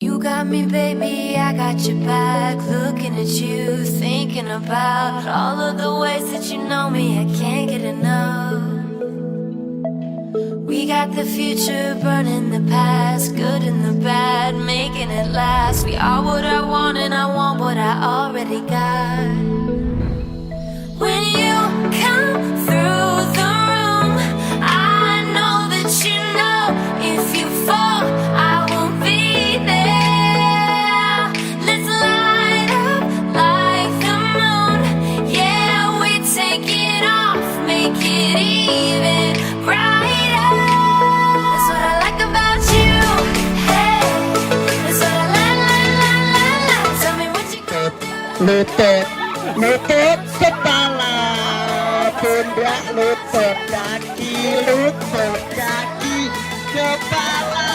You got me, baby, I got your back. Looking at you, thinking about all of the ways that you know me. I can't get enough. We got the future, burning the past, good and the bad, making it last. We are what I want and I want what I already got. When you come through the room, I know that you know if you fall, I will be there. Let's light up like the moon. Yeah, we take it off, make it even brighter. That's what I like about you. Hey, that's what I like. Tell me what you gonna do. Lutut kepala, pundak, lutut kaki, kepala.